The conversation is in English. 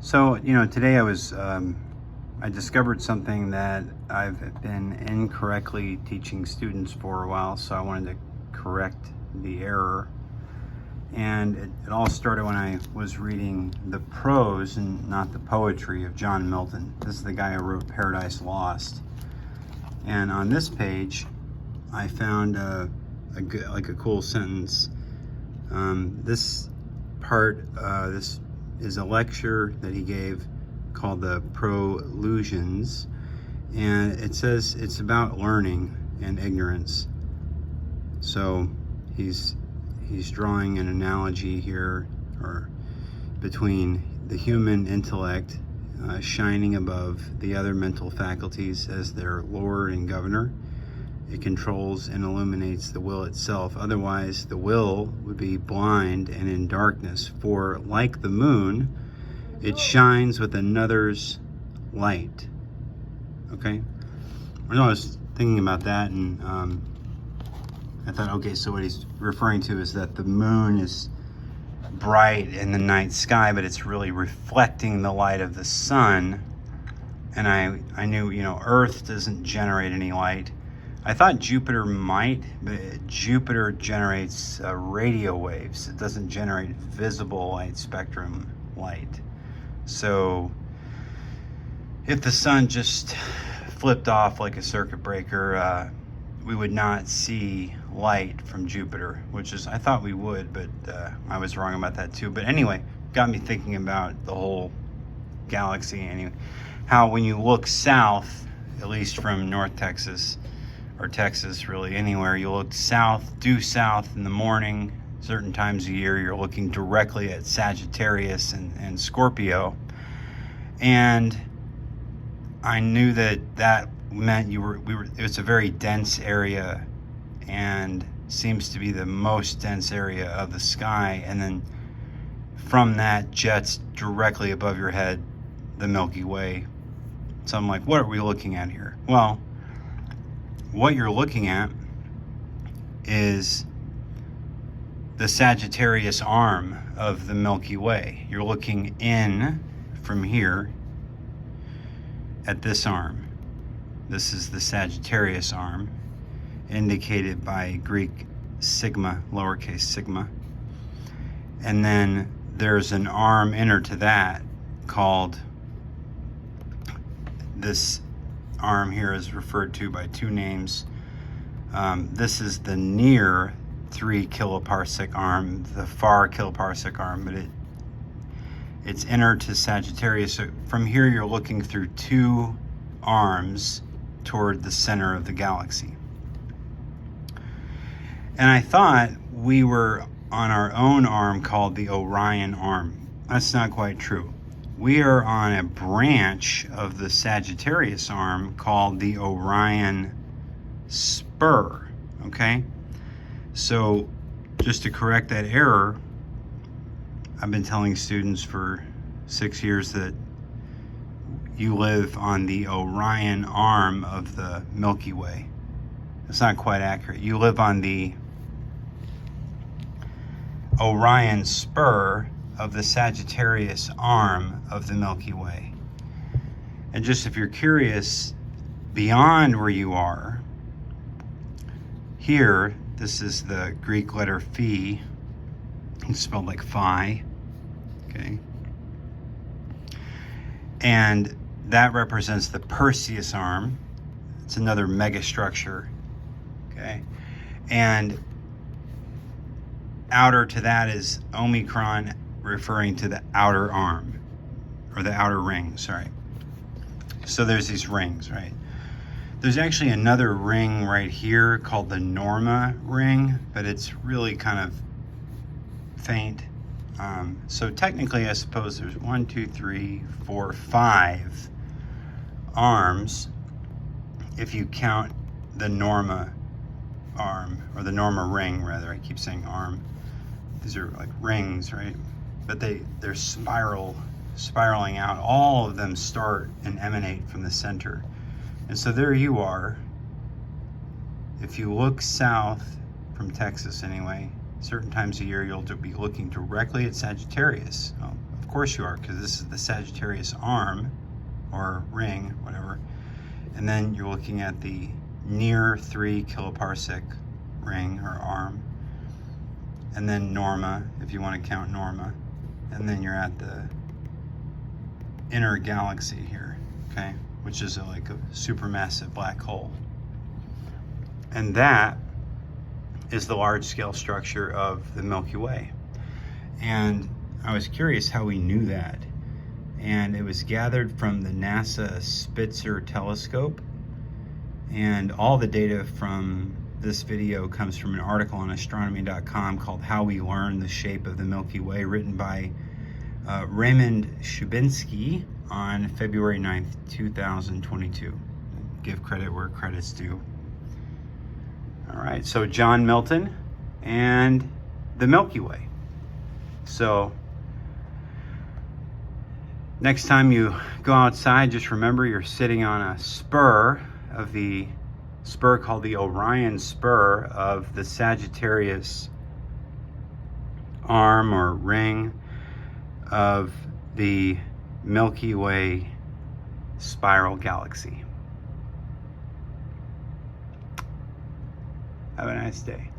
So, today I discovered something that I've been incorrectly teaching students for a while, so I wanted to correct the error. And it all started when I was reading the prose and not the poetry of John Milton. This is the guy who wrote Paradise Lost. And on this page, I found a cool sentence. This is a lecture that he gave called the Prolusions, and it says it's about learning and ignorance. So he's drawing an analogy here, or between the human intellect shining above the other mental faculties as their lord and governor. It controls and illuminates the will itself. Otherwise, the will would be blind and in darkness. For like the moon, it shines with another's light. Okay? I was thinking about that, and I thought, okay, so what he's referring to is that the moon is bright in the night sky, but it's really reflecting the light of the sun. And I knew, Earth doesn't generate any light. I thought Jupiter might, but Jupiter generates radio waves. It doesn't generate visible light spectrum light. So if the sun just flipped off like a circuit breaker, we would not see light from Jupiter, which is, I thought we would, but I was wrong about that too. But anyway, got me thinking about the whole galaxy. Anyway, how when you look south, at least from North Texas, or Texas, really anywhere, you look due south in the morning, certain times of year, you're looking directly at Sagittarius and Scorpio. And I knew that meant it's a very dense area, and seems to be the most dense area of the sky. And then from that jets directly above your head the Milky Way. So I'm like, what are we looking at here? Well, what you're looking at is the Sagittarius arm of the Milky Way. You're looking in from here at this arm. This is the Sagittarius arm, indicated by Greek sigma, lowercase sigma. And then there's an arm inner to that called, this arm here is referred to by two names. This is the near 3 kiloparsec arm, the far kiloparsec arm, but it's inner to Sagittarius. So from here you're looking through two arms toward the center of the galaxy. And I thought we were on our own arm called the Orion arm. That's not quite true. We are on a branch of the Sagittarius arm called the Orion Spur, okay? So just to correct that error, I've been telling students for 6 years that you live on the Orion arm of the Milky Way. It's not quite accurate. You live on the Orion Spur of the Sagittarius arm of the Milky Way. And just if you're curious, beyond where you are, here, this is the Greek letter phi. It's spelled like phi, okay? And that represents the Perseus arm. It's another megastructure, okay? And outer to that is Omicron, referring to the outer arm, or the outer ring, sorry. So there's these rings, right? There's actually another ring right here called the Norma ring, but it's really kind of faint. So technically, I suppose there's 1, 2, 3, 4, 5 arms if you count the Norma arm, or the Norma ring rather. I keep saying arm. These are like rings, right? But they're spiraling out. All of them start and emanate from the center. And so there you are. If you look south from Texas anyway, certain times of year you'll be looking directly at Sagittarius. Well, of course you are, because this is the Sagittarius arm, or ring, whatever. And then you're looking at the near 3 kiloparsec ring or arm. And then Norma, if you want to count Norma. And then you're at the inner galaxy here, okay? Which is like a supermassive black hole. And that is the large scale structure of the Milky Way. And I was curious how we knew that. And it was gathered from the NASA Spitzer telescope. And all the data from this video comes from an article on astronomy.com called How We Learn the Shape of the Milky Way, written by Raymond Shubinsky on February 9th, 2022. Give credit where credit's due. All right, so John Milton and the Milky Way. So next time you go outside, just remember you're sitting on a spur of the spur called the Orion Spur of the Sagittarius arm or ring of the Milky Way spiral galaxy. Have a nice day.